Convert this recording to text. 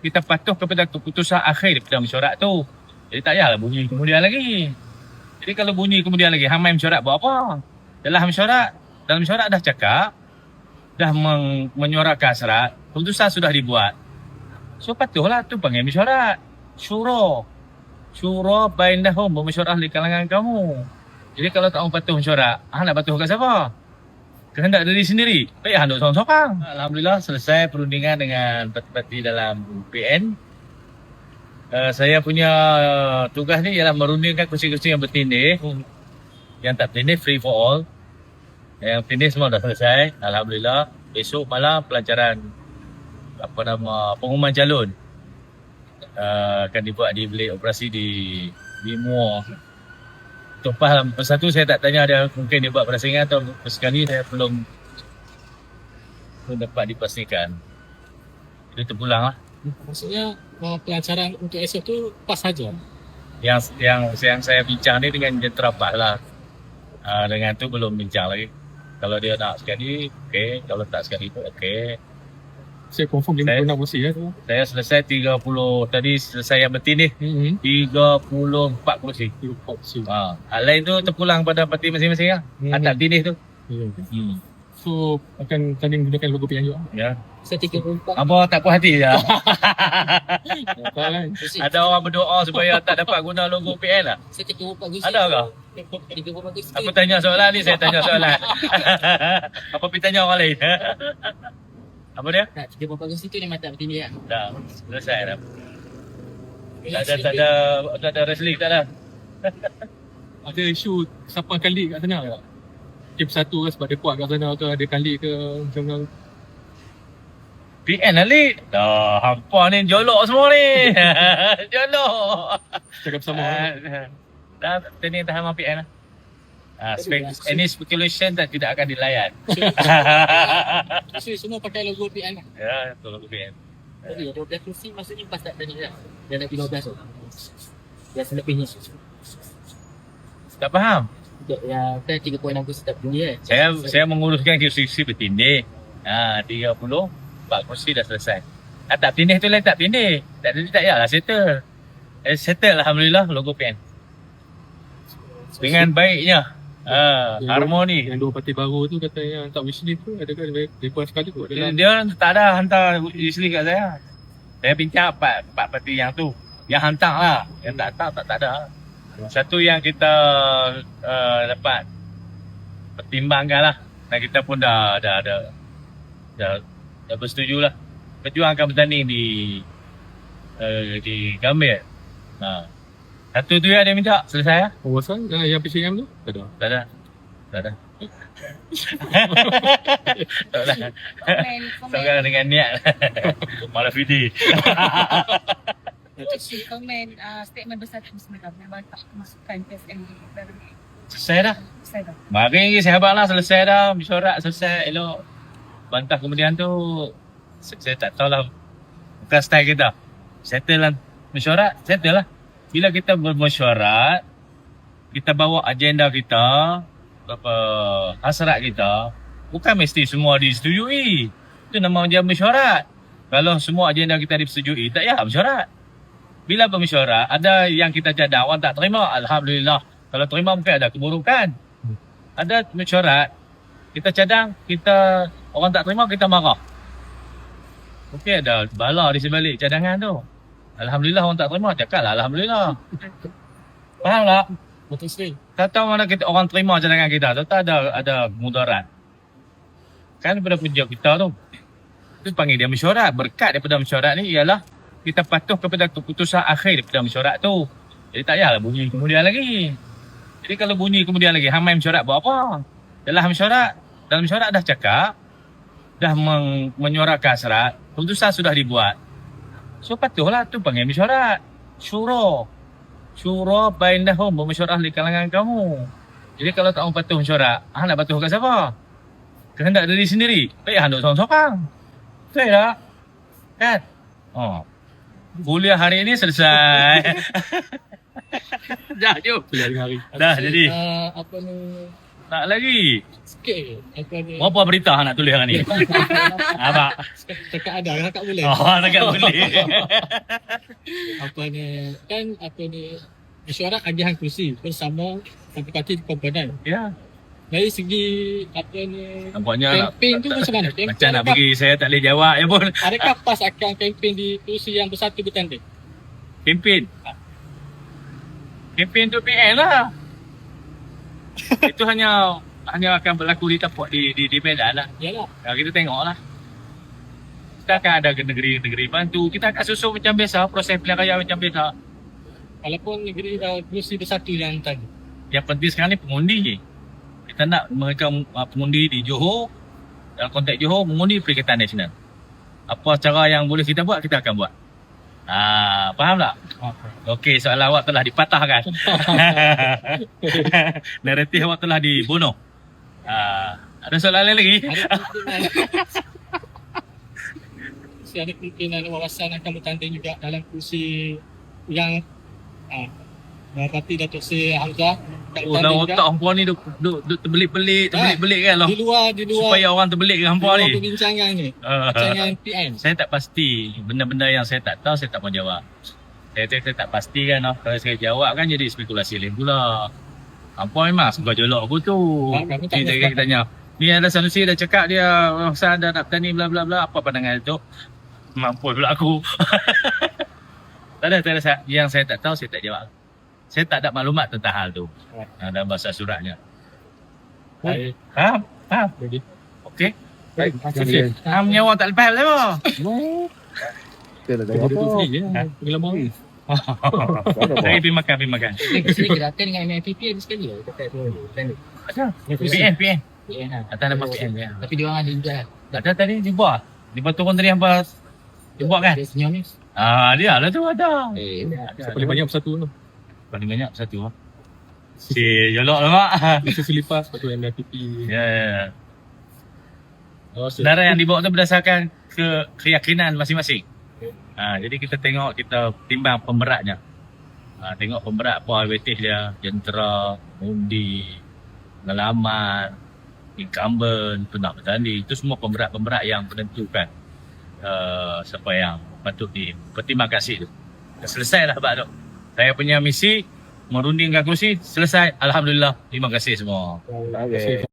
kita patuh kepada keputusan akhir daripada mesyuarat tu. Jadi tak payahlah bunyi kemudian lagi. Jadi kalau bunyi kemudian lagi, hamai mesyuarat buat apa? Dalam mesyuarat dah cakap, dah menyuarakan hasrat, keputusan sudah dibuat. So patuhlah tu panggil mesyuarat. Syura bainahum, bermesyuarat di kalangan kamu. Jadi kalau tak mau patuh mesyuarat, nak patuh kat siapa? Kehendak diri sendiri. Baik, handuk seorang-seorang. Alhamdulillah selesai perundingan dengan parti-parti dalam PN. Saya punya tugas ni ialah merundingkan kursi-kursi yang bertindih. Yang tak bertindih free for all. Yang bertindih semua dah selesai. Alhamdulillah. Besok malam pelancaran pengumuman calon akan dibuat di bilik operasi di Muar. Tumpah lah. Pasal tu saya tak tanya ada mungkin dia buat perasingan atau sekali saya belum dapat dipastikan. Dia terpulang lah. Maksudnya pelancaran untuk esok tu pas saja. Yang saya bincang ni dengan jentera PAS lah. Dengan tu belum bincang lagi. Kalau dia nak sekali, okey. Kalau tak sekali pun okey. Saya confirm 56 kursi ya tu. Saya selesai 30, tadi selesai yang bertindih 34 kursi. 34 kursi. Lain tu terpulang pada parti masing-masing lah. Tak tindih tu. So akan tanding gunakan logo PN juga. Ya. Saya 34. Apa tak puas hati je? Kan? Ada orang berdoa supaya tak dapat guna logo PN lah. Saya 34 kursi. Ada ke? 34 kursi. Aku tanya soalan ni, saya tanya soalan. Apa pergi tanya orang lain? Apa dia? Tak, 34 kursi tu memang tak bertindih lah. Dah, selesai dah. Tak ada wrestling, tak ada. Ada isu siapa akan lead kat sana tak? Tim 1 ke sebab dia kuat kat sana ke ada akan lead ke macam mana? PN lah lead. Dah, hampa ni jolok semua ni. Jolok. Cakap bersama. Dah, training tahan sama PN lah. Any speculation tidak akan dilayan. So, semua pakai logo PN lah. Ya, itu logo PN. Jadi 12 kursi maksudnya pas tak tadi lah. Dia nak 15 tu. Yang selebihnya. Tak faham? Yang kan 36 kursi tak bertindih kan. Saya menguruskan kursi bertindih. 34 kursi dah selesai. Tak bertindih tu lain tak bertindih. Tak bertindih tak payahlah settle. Settle Alhamdulillah logo PN. Dengan baiknya. Harmoni. Yang dua parti baru tu kata yang tak wishlist tu adakah mereka sekali tu adalah Dia tak ada hantar wishlist kat saya. Saya bincang 4 parti yang tu. Yang hantar lah. Yang tak ada. Satu yang kita dapat pertimbangkan lah. Dan kita pun dah bersetuju lah. Pejuang akan bertanding di Gambir. Satu tu yang dia minta selesai lah. Kawasan yang PCM tu? Tak ada. Tak ada. Tak ada. Sekarang dengan niat. Malah video. Komen statement bersatu sebenarnya memang tak masukkan PSM baru. Selesai dah. Saya dah. Mari lagi sahabat lah, selesai dah. Mesyuarat selesai elok. Bantah kemudian tu saya tak tahulah. Bukan style kita. Settle lah. Mesyuarat, settle lah. Bila kita bermesyuarat, kita bawa agenda kita, hasrat kita, bukan mesti semua disetujui. Itu nama dia mesyuarat. Kalau semua agenda kita disetujui, tak payah mesyuarat. Bila bermesyuarat, ada yang kita cadang, orang tak terima, Alhamdulillah. Kalau terima mungkin ada keburukan. Ada mesyuarat, kita cadang, orang tak terima, kita marah. Mungkin ada bala di sebalik cadangan tu. Alhamdulillah orang tak terima, cakaplah Alhamdulillah. Faham tak? Betul sekali. Tak tahu mana orang terima cadangan kita tu, tak ada mudarat. Kan daripada punca kita tu. Itu panggil dia mesyuarat. Berkat daripada mesyuarat ni ialah kita patuh kepada keputusan akhir daripada mesyuarat tu. Jadi tak payahlah bunyi kemudian lagi. Jadi kalau bunyi kemudian lagi, hamai mesyuarat buat apa? Dalam mesyuarat dah cakap, dah menyuarakan hasrat, keputusan sudah dibuat. So patuhlah tu panggil mesyuarat. Syura bainahum, bermesyuarat di kalangan kamu. Jadi kalau tak mau patuh mesyuarat, nak patuh kat siapa? Kehendak diri sendiri. Baik, handuk seorang-seorang. Betul tak? Kan? Kuliah hari ini selesai. Dah jom. Kuliah hari. Dah jadi. Apa ni Tak lagi. Sikit. Apa ni? Berapa berita nak tulis hari ni? Abang. Cakap ada, kakak boleh. Oh, tak boleh. Apa ni? Kan apa ni? Mesyuarat agihan kursi bersama satu parti komponen. Ya. Dari segi apa ni? Nampaknya Kempen tu macam mana? macam nak bagi saya tak boleh jawab ya pun. Adakah PAS akan kempen di kursi yang bersatu bertanding? Kempen. Kempen tu PN lah. Itu hanya akan berlaku di tempat di Medan lah. Yalah. Kita tengok lah. Kita akan ada ke negeri-negeri bantu. Kita akan susun macam biasa. Proses pilihan raya macam biasa. Walaupun negeri kursi bersatu yang tadi. Yang penting sekarang ni pengundi. Kita nak mereka pengundi di Johor. Dalam konteks Johor, mengundi Perikatan Nasional. Apa cara yang boleh kita buat, kita akan buat. Faham tak? Okey, soalan awak telah dipatahkan. Naratif awak telah dibunuh. Ada soalan lain lagi? Ada kemungkinan wawasan akan bertanding juga dalam kursi yang parti Datuk Seri Hamzah. Dalam otak hampa ni duk terbelit-belit kan lah. Di luar Supaya orang terbelit ke hampa ni. perbincangan ni. Perbincangan PN. Saya tak pasti. Benda-benda yang saya tak tahu, saya tak mau jawab. Saya tak pasti kan. Kalau saya jawab kan jadi spekulasi lain pula. Hampa memang suka jolok aku tu. Kami tak Kita tanya. Ni ada Sanusi dah cakap dia Hasan dah nak bertani bla bla bla. Apa pandangan tu? Mampu pula aku. Tak ada. Yang saya tak tahu, saya tak jawab. Saya tak ada maklumat tentang hal tu. Dalam bahasa suratnya. Baik. Faham? Jadi, Okey. baik. Terima kasih. Nyawa tak lepas lah. Dia ada tu free je. Pengalaman ni. Saya pergi makan. Sini kita akan dengan MFPP ada sekali lah. Kata tu. Ada. PN. PN lah. Atas nama PN. Ya. Tapi dia orang ada juga. Ada tadi dibuat. Dibuat turun tadi hampa dibuat kan? Dia senyum ni. Dia lah tu ada. Siapa paling banyak bersatu tu? Paling banyak satu lah. Si jolok lah mak. Masa selipas, lepas tu MFPP. Ya. Sebenarnya yang dibawa tu berdasarkan keyakinan masing-masing. Jadi kita tengok, kita timbang pemberatnya. Tengok pemberat apa aktivitas dia, jentera, undi, pengalaman, incumbent, pernah bertanding. Itu semua pemberat-pemberat yang menentukan siapa yang patut dipertimbangkan tu. Selesai lah bab tu. Saya punya misi merundingkan kursi, selesai. Alhamdulillah. Terima kasih semua. Terima kasih.